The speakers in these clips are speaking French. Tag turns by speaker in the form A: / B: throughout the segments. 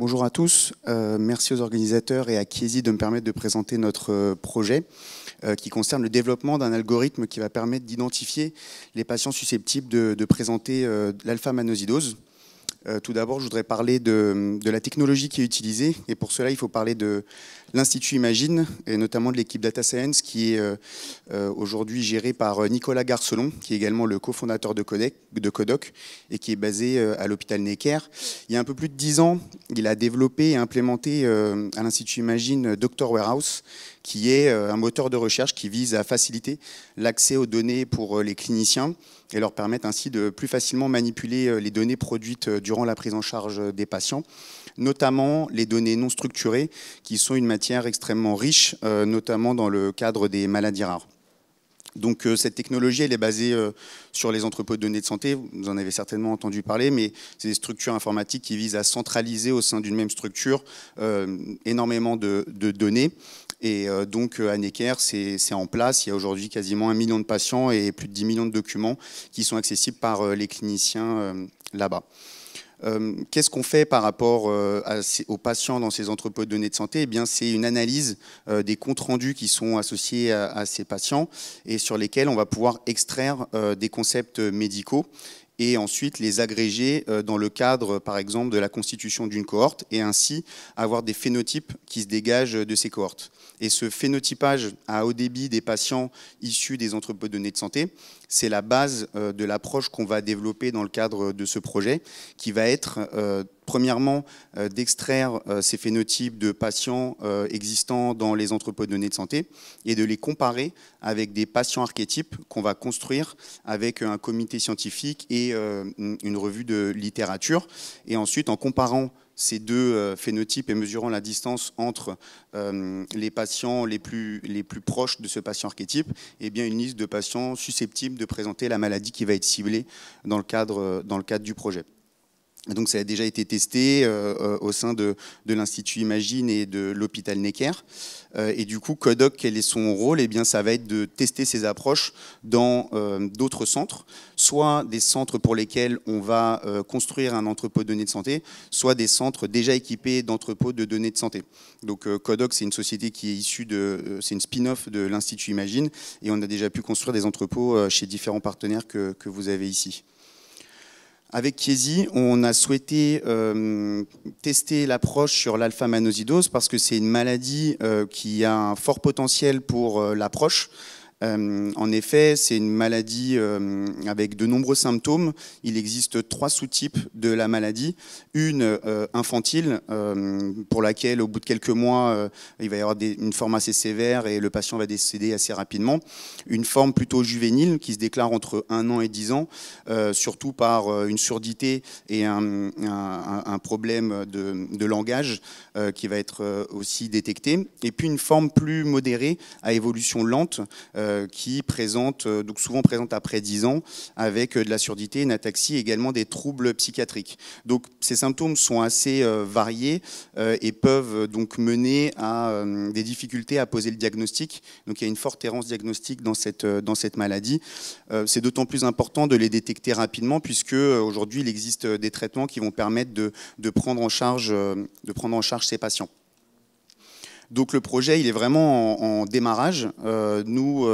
A: Bonjour à tous, merci aux organisateurs et à Chiesi de me permettre de présenter notre projet qui concerne le développement d'un algorithme qui va permettre d'identifier les patients susceptibles de présenter l'alpha-mannozidose. Tout d'abord, je voudrais parler de la technologie qui est utilisée, et pour cela, il faut parler de l'Institut Imagine, et notamment de l'équipe Data Science, qui est aujourd'hui gérée par Nicolas Garcelon, qui est également le cofondateur de Codoc, et qui est basé à l'hôpital Necker. Il y a un peu plus de 10 ans, il a développé et implémenté à l'Institut Imagine Dr Warehouse, qui est un moteur de recherche qui vise à faciliter l'accès aux données pour les cliniciens et leur permettre ainsi de plus facilement manipuler les données produites durant la prise en charge des patients, notamment les données non structurées, qui sont une matière extrêmement riche, notamment dans le cadre des maladies rares. Donc cette technologie, elle est basée sur les entrepôts de données de santé, vous en avez certainement entendu parler, mais c'est des structures informatiques qui visent à centraliser au sein d'une même structure énormément de données. Et donc à Necker, c'est en place. Il y a aujourd'hui quasiment 1 million de patients et plus de 10 millions de documents qui sont accessibles par les cliniciens là-bas. Qu'est-ce qu'on fait par rapport aux patients dans ces entrepôts de données de santé? Eh bien, c'est une analyse des comptes rendus qui sont associés à ces patients et sur lesquels on va pouvoir extraire des concepts médicaux et ensuite les agréger dans le cadre, par exemple, de la constitution d'une cohorte et ainsi avoir des phénotypes qui se dégagent de ces cohortes. Et ce phénotypage à haut débit des patients issus des entrepôts de données de santé, c'est la base de l'approche qu'on va développer dans le cadre de ce projet, qui va être premièrement d'extraire ces phénotypes de patients existants dans les entrepôts de données de santé et de les comparer avec des patients archétypes qu'on va construire avec un comité scientifique et une revue de littérature. Et ensuite, en comparant ces deux phénotypes et mesurant la distance entre les patients les plus proches de ce patient archétype, eh bien une liste de patients susceptibles de présenter la maladie qui va être ciblée dans le cadre du projet. Donc ça a déjà été testé au sein de l'Institut Imagine et de l'hôpital Necker. Et du coup, Codoc, quel est son rôle? Eh bien, ça va être de tester ces approches dans d'autres centres, soit des centres pour lesquels on va construire un entrepôt de données de santé, soit des centres déjà équipés d'entrepôts de données de santé. Donc Codoc, c'est une société qui est issue c'est une spin-off de l'Institut Imagine, et on a déjà pu construire des entrepôts chez différents partenaires que vous avez ici. Avec Chiesi, on a souhaité tester l'approche sur l'alpha-mannozidose parce que c'est une maladie qui a un fort potentiel pour l'approche. En effet, c'est une maladie avec de nombreux symptômes. Il existe 3 sous-types de la maladie. Une infantile, pour laquelle au bout de quelques mois, il va y avoir une forme assez sévère et le patient va décéder assez rapidement. Une forme plutôt juvénile qui se déclare entre 1 an et 10 ans, surtout par une surdité et un problème de langage qui va être aussi détecté. Et puis une forme plus modérée à évolution lente, qui présente, donc souvent présente après 10 ans, avec de la surdité, une ataxie et également des troubles psychiatriques. Donc ces symptômes sont assez variés et peuvent donc mener à des difficultés à poser le diagnostic. Donc il y a une forte errance diagnostique dans cette maladie. C'est d'autant plus important de les détecter rapidement puisque aujourd'hui il existe des traitements qui vont permettre de prendre en charge ces patients. Donc le projet, il est vraiment en démarrage. Nous,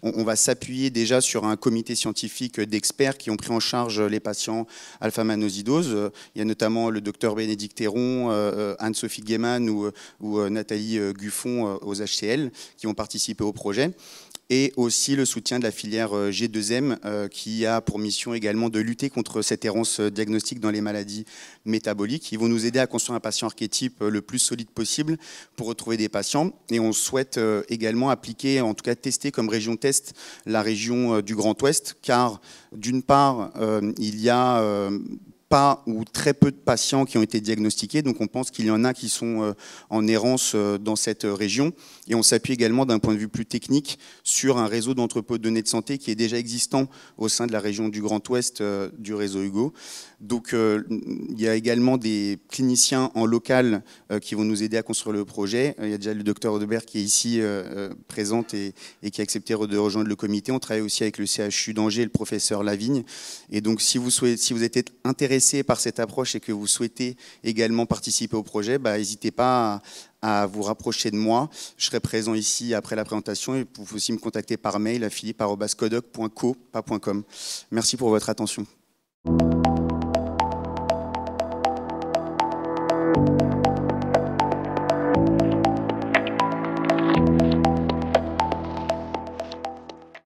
A: on va s'appuyer déjà sur un comité scientifique d'experts qui ont pris en charge les patients alpha-mannozidose. Il y a notamment le docteur Bénédicte Héron, Anne-Sophie Guéman ou Nathalie Guffon aux HCL qui ont participé au projet. Et aussi le soutien de la filière G2M qui a pour mission également de lutter contre cette errance diagnostique dans les maladies métaboliques. Ils vont nous aider à construire un patient archétype le plus solide possible pour retrouver des patients. Et on souhaite également appliquer, en tout cas tester comme région test, la région du Grand Ouest, car d'une part, il y a pas ou très peu de patients qui ont été diagnostiqués, donc on pense qu'il y en a qui sont en errance dans cette région. Et on s'appuie également d'un point de vue plus technique sur un réseau d'entrepôts de données de santé qui est déjà existant au sein de la région du Grand Ouest du réseau Hugo. Donc il y a également des cliniciens en local qui vont nous aider à construire le projet. Il y a déjà le docteur Audebert qui est ici présente et qui a accepté de rejoindre le comité. On travaille aussi avec le CHU d'Angers et le professeur Lavigne. Et donc si vous êtes intéressé intéressé par cette approche et que vous souhaitez également participer au projet, n'hésitez pas à vous rapprocher de moi. Je serai présent ici après la présentation et vous pouvez aussi me contacter par mail à philippe@codoc.co, pas .com. Merci pour votre attention.